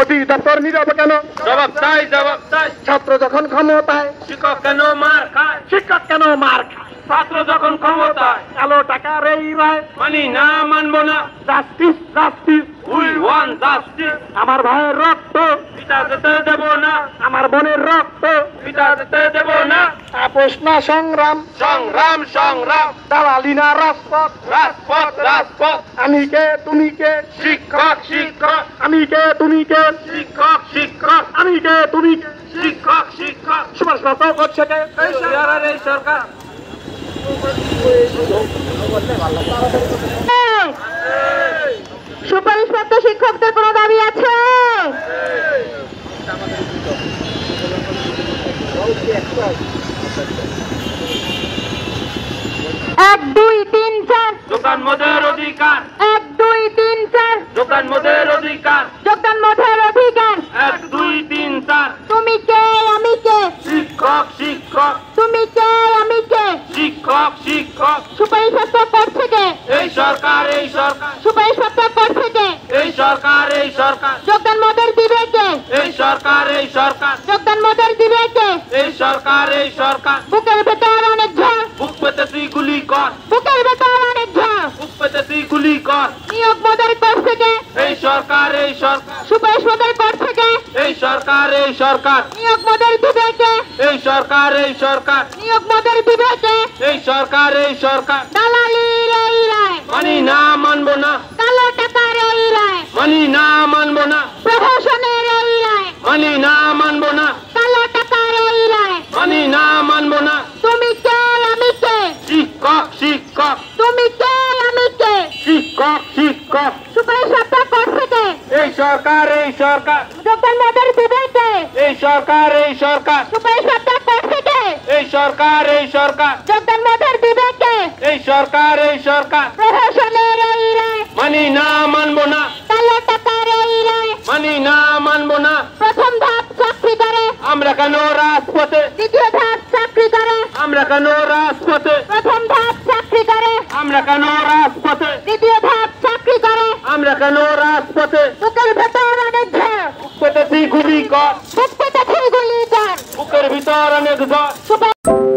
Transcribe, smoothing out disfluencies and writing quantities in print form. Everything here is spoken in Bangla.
অধিদপ্তর নীরব কেন? জবাব চাই, জবাব চাই। ছাত্র যখন ক্ষমতায়, শিক্ষক কেন মার খায়? শিক্ষক কেন মার খায়? ছাত্র যখন ক্ষমতায়, কালো টাকার এই রায় মানি না, মানবো না। Justice justice, we want justice. আমার ভাইয়ের রক্ত পিতা যেতে দেব না, আমার বোনের রক্ত, পিতা যেতে দেব না। আপোষ না সংগ্রাম, সংগ্রাম সংগ্রাম, দালালি না রাজপথ। রাজপথ রাজপথ। আমি কে তুমি কে, শিক্ষক শিক্ষক, আমি কে তুমি কে, শিক্ষক শিক্ষক, আমি কে তুমি কে, শিক্ষক শিক্ষক। সুপারিশপত্র করছে কে? এই সরকার, এই সরকার। সুপারিশপ্রাপ্ত শিক্ষকদের কোনো দাবি আছে? 1 2 3 4 দোকান মদের অধিকার, 1 2 3 4 দোকান মদের অধিকার, যোগদান মঠের অধিকার। 1 2 3 4। তুমি কে আমি কে, শিক্ষক শিক্ষক, তুমি কে আমি কে, শিক্ষক শিক্ষক। সুপারিশপ্রাপ্ত করছে কে? এই সরকার, এই সরকার, সুপারিশপ্রাপ্ত করছে কে? এই সরকার, এই সরকার, যোগদান মঠের দিবে কে? এই সরকার, এই সরকার, যোগদান মঠের দিবে কে? এই সরকার, এই সরকার। বুকের ভেতর অনেক ঝড়, বুক পেতে তুই গুলি কর, বুকের ভেতর অনেক ঝড়। বুক পেতে তুই গুলি কর। নিয়োগ মদের করছে কে? এই সরকার, এই সরকার, সুপারিশ মদের করছে কে? এই সরকার, এই সরকার, নিয়োগ মদের দিবে কে? এই সরকার, এই সরকার, নিয়োগ মদের দিবে কে? এই সরকার, এই সরকার। দালালির এই রায়, মানি না, মানবো না। কালো টাকার এই রায়, মানি না, মানবো না। প্রহসনের এই রায়, মানি না, মানবো না। কালো টাকার এই রায়। মানি না, মানবো না। তুমি কে আমি কে, শিক্ষক শিক্ষক, তুমি কে আমি কে, শিক্ষক শিক্ষক। সুপারিশ করছে কে? এই সরকার, এই সরকার, যোগদান মদের দিবে কে? এই সরকার, এই সরকার, সুপারিশ করছে কে? এই সরকার, এই সরকার, যোগদান মদের দিবে কে? এই সরকার, এই সরকার। প্রহসনের এই রায়, মানি না, মানবো না। কালো টাকার এই রায়। মানি না, মানবো না। প্রথম ধাপ চাকরি করে, আমরা কেন রাজপথে, দ্বিতীয় ধাপ চাকরি করে, আমরা কেন রাজপথে, প্রথম ধাপ চাকরি করে, আমরা কেন রাজপথে, দ্বিতীয় ধাপ চাকরি করে। আমরা কেন রাজপথে। বুকের ভেতর অনেক ঝড়, বুক পেতে তুই গুলি কর, বুক পেতে গুলি কর। বুকের ভিতর অনেক ঝড়। সুপারিশ